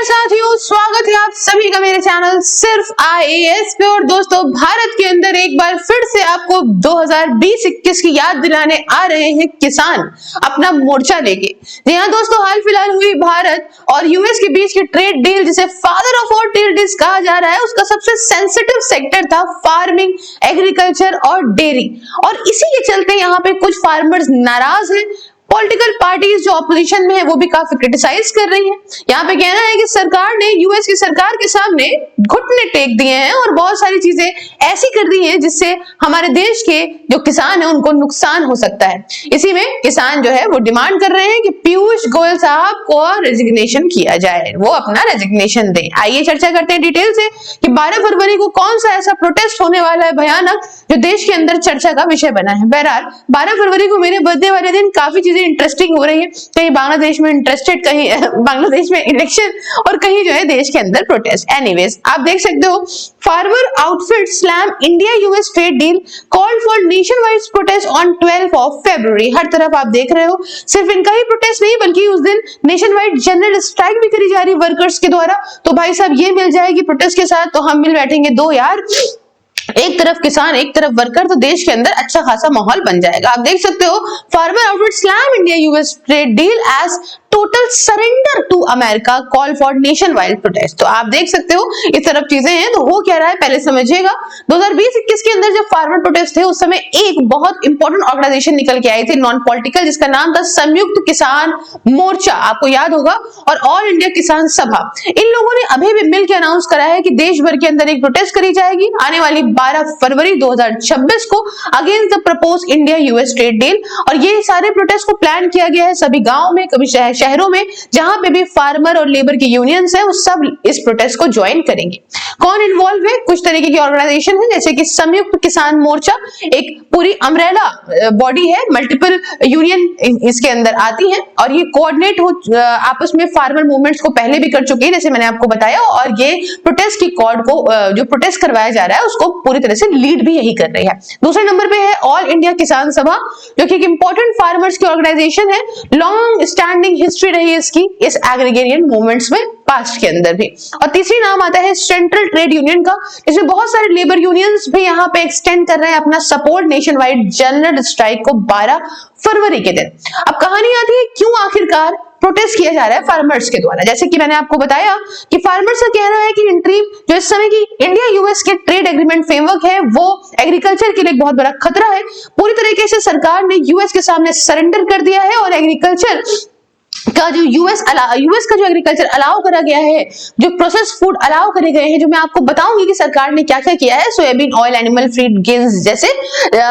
साथियों, स्वागत है आप सभी का मेरे चैनल सिर्फ IAS पे। और दोस्तों, भारत के अंदर एक बार फिर से आपको 2020-21 की याद दिलाने आ रहे हैं किसान अपना मोर्चा लेके। जी हाँ दोस्तों, हाल फिलहाल हुई भारत और यूएस के बीच की ट्रेड डील, जिसे father of all trade deals कहा जा रहा है, उसका सबसे सेंसिटिव सेक्टर था फार्मिंग, एग्रीकल्चर और डेयरी। और इसी के चलते यहाँ पे कुछ फार्मर्स नाराज हैं। पॉलिटिकल पार्टीज जो ऑपोजिशन में है वो भी काफी क्रिटिसाइज कर रही है। यहाँ पे कहना है कि सरकार ने यूएस की सरकार के सामने घुटने टेक दिए हैं और बहुत सारी चीजें ऐसी कर दी हैं जिससे हमारे देश के जो किसान हैं उनको नुकसान हो सकता है। इसी में किसान जो है वो डिमांड कर रहे हैं कि पीयूष गोयल साहब को रेजिग्नेशन किया जाए, वो अपना रेजिग्नेशन दें। आइए चर्चा करते हैं डिटेल से कि 12 फरवरी को कौन सा ऐसा प्रोटेस्ट होने वाला है भयानक, जो देश के अंदर चर्चा का विषय बना है। बहरहाल 12 फरवरी को मेरे बर्थडे वाले दिन काफी चीजें इंटरेस्टिंग हो रही है। कहीं बांग्लादेश में इंटरेस्टेड, कहीं बांग्लादेश में इलेक्शन और कहीं जो है देश के अंदर प्रोटेस्ट। एनीवेज, आप देख सकते हो, farmer outfit slam India US trade deal, called for nationwide protest on 12 फरवरी। हर तरफ आप देख रहे हो, सिर्फ इनका ही प्रोटेस्ट नहीं बल्कि उस दिन नेशन वाइड जनरल स्ट्राइक भी करी जा रही वर्कर्स के द्वारा। तो भाई साहब, ये मिल जाएगी प्रोटेस्ट के साथ तो हम मिल बैठेंगे दो यार, एक तरफ किसान एक तरफ वर्कर, तो देश के अंदर अच्छा खासा माहौल बन जाएगा। आप देख सकते हो, farmer outfit slam India US trade deal as total surrender to America, call for nationwide protest. तो आप देख सकते हो इस तरफ चीजें हैं। तो हो क्या रहा है पहले समझिएगा। 2020-21 के अंदर जब फार्मर प्रोटेस्ट थे उस समय एक बहुत इंपॉर्टेंट ऑर्गेनाइजेशन निकल के आई थी, नॉन पॉलिटिकल, जिसका नाम था संयुक्त किसान मोर्चा, आपको याद होगा, और ऑल इंडिया किसान सभा। इन लोगों ने अभी भी मिलकर अनाउंस करा है कि देश भर के अंदर एक प्रोटेस्ट करी जाएगी आने वाली 12 फरवरी 2026 को against the propose India US trade deal. और ये सारे प्रोटेस्ट को प्लान किया गया है सभी गांव में, कभी शहरों में, जहां पे भी फार्मर और लेबर की यूनियंस है, वो सब इस प्रोटेस्ट को ज्वाइन करेंगे। कौन इन्वॉल्व है? कुछ तरीके की ऑर्गेनाइजेशन है, जैसे कि संयुक्त किसान मोर्चा, एक पूरी अम्ब्रेला बॉडी है, मल्टीपल यूनियन इसके अंदर आती है और ये कोऑर्डिनेट हो आपस में फार्मर मूवमेंट्स को पहले भी कर चुकी है, जैसे मैंने आपको बताया। और ये प्रोटेस्ट की कॉर्ड को जो प्रोटेस्ट करवाया जा रहा है उसको पूरी तरह से लीड भी यही कर रही है। दूसरे नंबर पे है ऑल इंडिया किसान सभा, जो कि एक इंपॉर्टेंट फार्मर्स की ऑर्गेनाइजेशन है, लॉन्ग स्टैंडिंग हिस्ट्री रही है इसकी इस एग्रीगेरियन मूवमेंट्स में पास्ट के अंदर भी। और तीसरी नाम आता है सेंट्रल ट्रेड यूनियन का, इसमें बहुत सारे लेबर यूनियंस भी यहाँ पे एक्सटेंड कर रहे हैं अपना support nation wide general strike को 12 फरवरी के दिन। अब कहानी आती है क्यों आखिरकार प्रोटेस्ट किया जा रहा है फार्मर्स के द्वारा। जैसे कि मैंने आपको बताया कि फार्मर्स का कहना है कि इंट्रीम जो इस समय की इंडिया यूएस के ट्रेड एग्रीमेंट फ्रेमवर्क है वो एग्रीकल्चर के लिए बहुत बड़ा खतरा है। पूरी तरीके से सरकार ने यूएस के सामने सरेंडर कर दिया है और एग्रीकल्चर का जो यूएस का जो एग्रीकल्चर अलाउ करा गया है, जो प्रोसेस फूड अलाउ करे गए हैं, जो मैं आपको बताऊंगी कि सरकार ने क्या क्या किया है, soybean oil, animal feed, gains जैसे,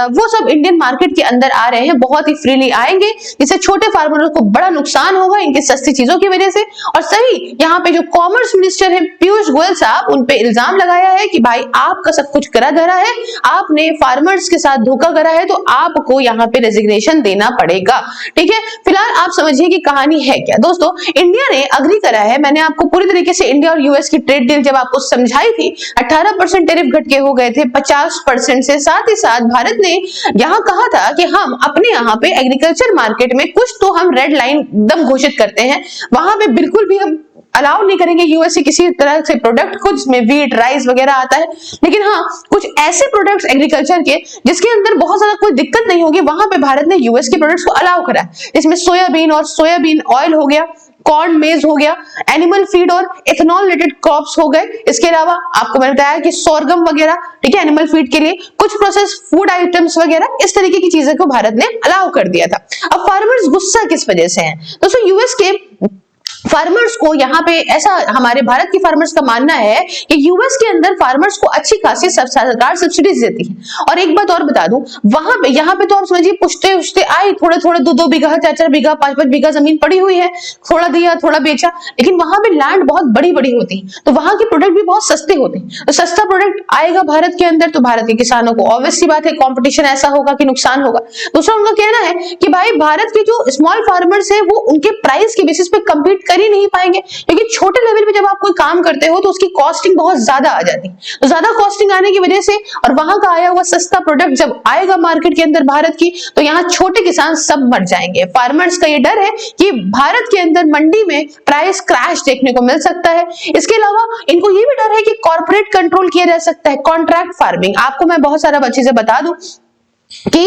वो सब इंडियन मार्केट के अंदर आ रहे हैं, बहुत ही फ्रीली आएंगे, जिससे छोटे फार्मरों को बड़ा नुकसान होगा इनकी सस्ती चीजों की वजह से। और सही यहाँ पे जो कॉमर्स मिनिस्टर है पीयूष गोयल साहब, उन पे इल्जाम लगाया है कि भाई आपका सब कुछ करा धरा है, आपने फार्मर्स के साथ धोखा करा है, तो आपको यहाँ पे रेजिग्नेशन देना पड़ेगा। ठीक है, फिलहाल आप समझिए कि कहानी है क्या। दोस्तों, इंडिया ने अग्री करा है, मैंने आपको पूरी तरीके से इंडिया और यूएस की ट्रेड डील जब आपको समझाई थी, 18% टैरिफ घट के हो गए थे 50% से। साथ ही साथ भारत ने यहां कहा था कि हम अपने यहां पे एग्रीकल्चर मार्केट में कुछ तो हम रेड लाइन एकदम घोषित करते हैं, वहां पे बिल्कुल भी हम अलाउ नहीं करेंगे यूएस से किसी तरह से प्रोडक्ट को जिसमें वीट, राइस वगैरह आता है। लेकिन हाँ, कुछ ऐसे प्रोडक्ट्स एग्रीकल्चर के जिसके अंदर बहुत ज्यादा कोई दिक्कत नहीं होगी, वहां पे भारत ने यूएस के प्रोडक्ट्स को अलाउ करा है। इसमें सोयाबीन और सोयाबीन ऑयल हो गया, कॉर्न मेज हो गया, एनिमल फीड और इथेनॉल रिलेटेड क्रॉप्स हो गए। इसके अलावा आपको मैंने बताया कि सोरगम वगैरह, ठीक है, एनिमल फीड के लिए कुछ प्रोसेस फूड आइटम्स वगैरह, इस तरीके की चीजें को भारत ने अलाउ कर दिया था। अब फार्मर्स गुस्सा किस वजह से है? दोस्तों, यूएस के फार्मर्स को यहाँ पे ऐसा, हमारे भारत के फार्मर्स का मानना है कि यूएस के अंदर फार्मर्स को अच्छी खासी सरकार सब्सिडीज देती है। और एक बात और बता दूं, वहां पे यहाँ पे तो आप समझिए पुछते उछते आई, थोड़े थोड़े 2-2 बीघा, 4-4 बीघा, 5-5 बीघा जमीन पड़ी हुई है, थोड़ा दिया थोड़ा बेचा, लेकिन वहां पे लैंड बहुत बड़ी बड़ी होती है, तो वहां के प्रोडक्ट भी बहुत सस्ते होते हैं। तो सस्ता प्रोडक्ट आएगा भारत के अंदर तो भारत के किसानों को ऑब्वियस सी बात है कॉम्पिटिशन ऐसा होगा कि नुकसान होगा। दूसरा उनका कहना है कि भाई भारत के जो स्मॉल फार्मर्स है वो उनके प्राइस के बेसिस पे कम्पीट कर ही ही नहीं पाएंगे, क्योंकि छोटे लेवल पे जब आप कोई काम करते हो तो उसकी कॉस्टिंग बहुत ज्यादा आ जाती है। तो ज्यादा कॉस्टिंग आने की वजह से और वहां का आया हुआ सस्ता प्रोडक्ट जब आएगा मार्केट के अंदर भारत की, तो यहाँ छोटे किसान सब मर जाएंगे। फार्मर्स का ये डर है कि भारत के अंदर मंडी में प्राइस क्रैश देखने को मिल सकता है। इसके अलावा इनको ये भी डर है कि कॉर्पोरेट कंट्रोल किया जा सकता है, कॉन्ट्रैक्ट फार्मिंग। आपको मैं बहुत सारा चीजें बता दूं कि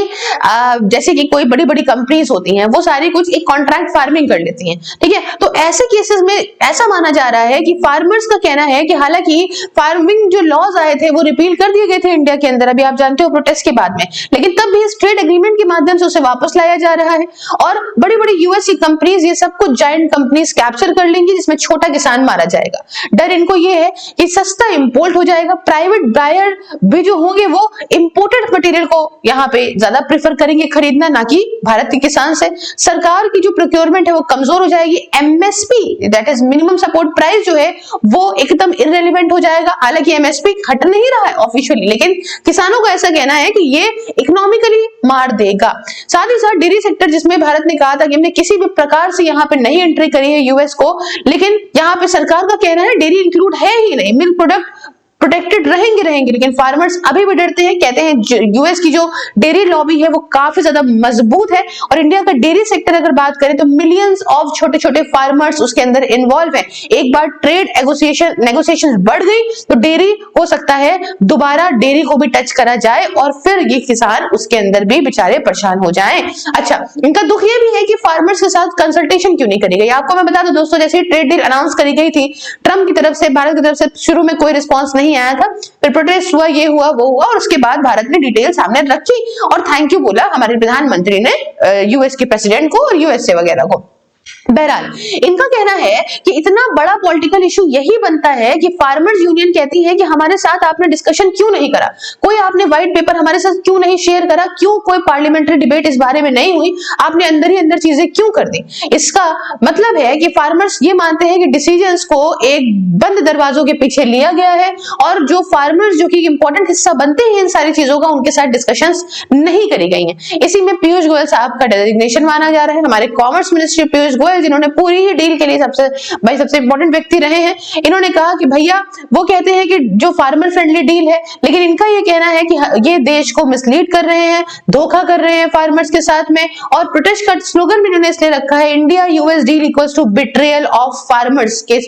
जैसे कि कोई बड़ी बड़ी कंपनीज होती हैं, वो सारी कुछ एक कॉन्ट्रैक्ट फार्मिंग कर लेती हैं, ठीक है। तो ऐसे केसेस में ऐसा माना जा रहा है कि फार्मर्स का कहना है कि हालांकि फार्मिंग जो लॉज आए थे वो रिपील कर दिए गए थे इंडिया के अंदर, अभी आप जानते हो प्रोटेस्ट के बाद में, लेकिन तब भी इस ट्रेड एग्रीमेंट के माध्यम से उसे वापस लाया जा रहा है और बड़ी बड़ी यूएस की कंपनीज ये सब कुछ जायंट कंपनीज कैप्चर कर लेंगी, जिसमें छोटा किसान मारा जाएगा। डर इनको ये है कि सस्ता इंपोर्ट हो जाएगा, प्राइवेट बायर भी जो होंगे वो इंपोर्टेड मटेरियल को यहाँ पे ज्यादा प्रेफर करेंगे खरीदना, ना कि भारत के किसान से। सरकार की जो प्रोक्योरमेंट है वो कमजोर हो जाएगी। MSP that is minimum support price जो है वो एकदम इररिलेवेंट हो जाएगा। हालांकि एमएसपी घट नहीं रहा है ऑफिशियली, लेकिन किसानों का ऐसा कहना है कि ये इकोनॉमिकली मार देगा। साथ ही साथ डेयरी सेक्टर, जिसमें भारत ने कहा था कि हमने किसी भी प्रकार से यहाँ पे नहीं एंट्री करी है यूएस को, लेकिन यहाँ पे सरकार का कहना है डेयरी इंक्लूड है ही नहीं, मिल्क प्रोडक्ट प्रोटेक्टेड रहेंगे, लेकिन फार्मर्स अभी भी डरते हैं। कहते हैं यूएस की जो डेयरी लॉबी है वो काफी ज्यादा मजबूत है और इंडिया का डेयरी सेक्टर अगर बात करें तो मिलियंस ऑफ छोटे छोटे फार्मर्स उसके अंदर इन्वॉल्व हैं। एक बार ट्रेड नेगोशिएशन बढ़ गई तो डेयरी हो सकता है दोबारा डेयरी को भी टच करा जाए और फिर ये किसान उसके अंदर भी बेचारे परेशान हो जाएं। अच्छा, इनका दुख ये भी है कि फार्मर्स के साथ कंसल्टेशन क्यों नहीं करी गई। आपको मैं बता दूं दोस्तों, जैसे ट्रेड डील अनाउंस करी गई थी ट्रम्प की तरफ से, भारत की तरफ से शुरू में कोई रिस्पॉन्स नहीं आया था, फिर प्रोटेस्ट हुआ, ये हुआ वो हुआ, और उसके बाद भारत ने डिटेल सामने रखी और थैंक यू बोला हमारे प्रधानमंत्री ने यूएस के प्रेसिडेंट को और यूएसए वगैरह को। बहरहाल इनका कहना है कि इतना बड़ा पॉलिटिकल इशू यही बनता है कि फार्मर्स यूनियन कहती है कि हमारे साथ आपने डिस्कशन क्यों नहीं करा, कोई आपने व्हाइट पेपर हमारे साथ क्यों नहीं शेयर करा, क्यों कोई पार्लियामेंट्री डिबेट इस बारे में नहीं हुई, आपने अंदर ही अंदर चीजें क्यों कर दी। इसका मतलब है कि फार्मर्स ये मानते हैं कि डिसीजंस को एक बंद दरवाजों के पीछे लिया गया है और जो फार्मर्स जो कि इंपॉर्टेंट हिस्सा बनते हैं इन सारी चीजों का, उनके साथ डिस्कशंस नहीं करी गई हैं। इसी में पीयूष गोयल साहब का डेजिग्नेशन माना जा रहा है। हमारे कॉमर्स मिनिस्ट्री पीयूष गोयल जिन्होंने पूरी ही डील के लिए सबसे इंपॉर्टेंट व्यक्ति रहे हैं, इन्होंने कहा कि भैया वो कहते हैं कि जो फार्मर फ्रेंडली डील है, लेकिन इनका ये कहना है कि ये देश को मिसलीड कर रहे हैं, धोखा कर रहे हैं फार्मर्स के साथ में। और प्रोटेस्ट का स्लोगन भी इन्होंने इसलिए रखा है, India US deal equals to betrayal of farmers, के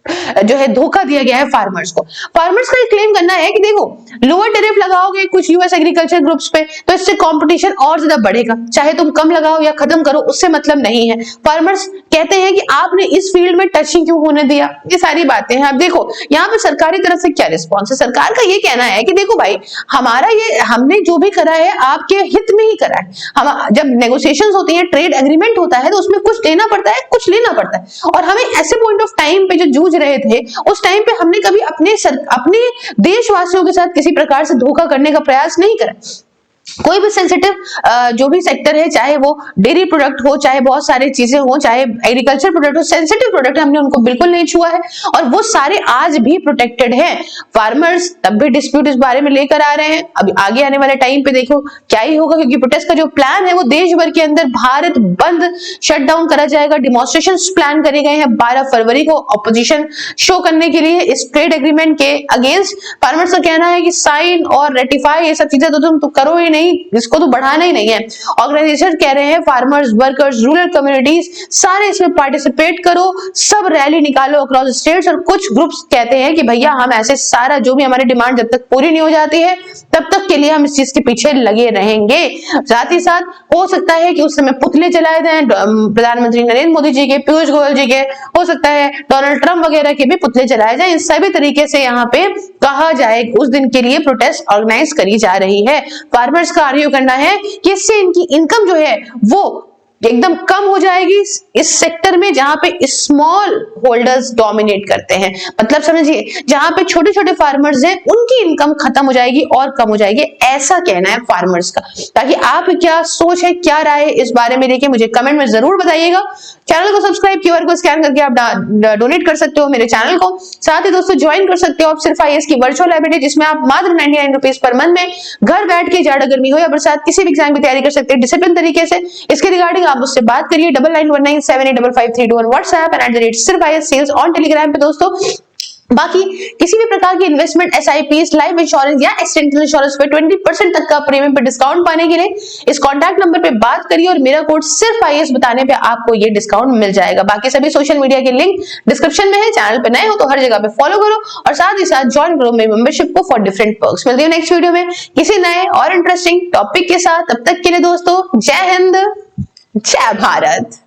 जो है धोखा दिया गया है फार्मर्स को। फार्मर्स का क्लेम करना है कि देखो लोअर टैरिफ लगाओगे कुछ यूएस एग्रीकल्चर ग्रुप्स पे तो इससे कंपटीशन और ज्यादा बढ़ेगा, चाहे तुम कम लगाओ या खत्म करो उससे मतलब नहीं है। फार्मर्स कहते हैं कि आपने इस फील्ड में टचिंग क्यों होने दिया, ये सारी बातें हैं। अब देखो यहाँ पे सरकारी तरफ से क्या रिस्पॉन्स है। सरकार का ये कहना है कि देखो भाई हमारा ये हमने जो भी करा है आपके हित में ही करा है। हम जब नेगोशिएशंस होती है, ट्रेड एग्रीमेंट होता है तो उसमें कुछ देना पड़ता है, कुछ लेना पड़ता है, और हमें ऐसे पॉइंट ऑफ टाइम पे जो जूझ रहे थे उस टाइम पे हमने कभी अपने देशवासियों के साथ किसी प्रकार से धोखा करने का प्रयास नहीं करा। कोई भी सेंसिटिव जो भी सेक्टर है, चाहे वो डेयरी प्रोडक्ट हो, चाहे बहुत सारी चीजें हो, चाहे एग्रीकल्चर प्रोडक्ट हो, सेंसिटिव प्रोडक्ट हमने उनको बिल्कुल नहीं छुआ है और वो सारे आज भी प्रोटेक्टेड हैं। फार्मर्स तब भी डिस्प्यूट इस बारे में लेकर आ रहे हैं। अब आगे आने वाले टाइम पे देखो क्या ही होगा, क्योंकि प्रोटेस्ट का जो प्लान है वो देश भर के अंदर भारत बंद शटडाउन करा जाएगा। डिमॉन्स्ट्रेशन प्लान करे गए हैं 12 फरवरी को ऑपोजिशन शो करने के लिए इस ट्रेड एग्रीमेंट के अगेंस्ट। फार्मर्स का कहना है कि साइन और रेटिफाई ये सब चीजें तो तुम करो ही नहीं, इसको तो बढ़ाना ही नहीं है। ऑर्गेनाइजेशन कह रहे हैं फार्मर्स, वर्कर्स, रूरल कम्युनिटीज सारे इसमें पार्टिसिपेट करो, सब रैली निकालो अक्रॉस स्टेट्स। और कुछ ग्रुप्स कहते हैं कि भैया हम ऐसे सारा जो भी हमारी डिमांड जब तक पूरी नहीं हो जाती है तब तक के लिए हम इस चीज के पीछे लगे रहेंगे। साथ ही साथ हो सकता है कि उस समय पुतले जलाए जाएं प्रधानमंत्री नरेंद्र मोदी जी के, पीयूष गोयल जी के, हो सकता है डोनाल्ड ट्रंप वगैरह के भी पुतले जलाए जाएं। इस सभी तरीके से यहाँ पे कहा जाए उस दिन के लिए प्रोटेस्ट ऑर्गेनाइज करी जा रही है। फार्मर्स का आर्ग्यू करना है कि इससे इनकी इनकम जो है वो एकदम कम हो जाएगी इस सेक्टर में जहां पे स्मॉल होल्डर्स डोमिनेट करते हैं। मतलब समझिए जहां पे छोटे छोटे फार्मर्स हैं उनकी इनकम खत्म हो जाएगी और कम हो जाएगी, ऐसा कहना है फार्मर्स का। ताकि आप क्या सोच है, क्या राय है इस बारे में लेके मुझे कमेंट में जरूर बताइएगा। चैनल को सब्सक्राइब, क्यूआर को स्कैन करके आप डोनेट कर सकते हो मेरे चैनल को। साथ ही दोस्तों ज्वाइन कर सकते हो आप सिर्फ आईएएस की वर्चुअल लाइब्रेरी, जिसमें आप मात्र 99 रुपीज पर मंथ में घर बैठ के जाड़ा गर्मी हो या बरसात किसी भी एग्जाम की तैयारी कर सकते हैं डिसिप्लिन तरीके से। इसके रिगार्डिंग मॉर्निंग आप उससे बात करिए। 9919785532 WhatsApp and @SIRFIS on Telegram पे दोस्तों। बाकी किसी भी प्रकार की इन्वेस्टमेंट, SIPs, लाइफ इंश्योरेंस या एक्सीडेंटल इंश्योरेंस पे 20% तक का प्रीमियम पे डिस्काउंट पाने के लिए इस कॉन्टैक्ट नंबर पे बात करिए और मेरा कोड सिर्फ IAS बताने पे आपको ये डिस्काउंट मिल जाएगा। बाकी सभी सोशल मीडिया के लिंक डिस्क्रिप्शन में है। चैनल पे नए हो तो हर जगह पे फॉलो करो और साथ ही साथ ज्वाइन करो मेरी मेंबरशिप को फॉर डिफरेंट पर्क्स। मिलती हूँ नेक्स्ट वीडियो में किसी नए और इंटरेस्टिंग टॉपिक के साथ। तब तक के लिए दोस्तों जय हिंद, जय भारत।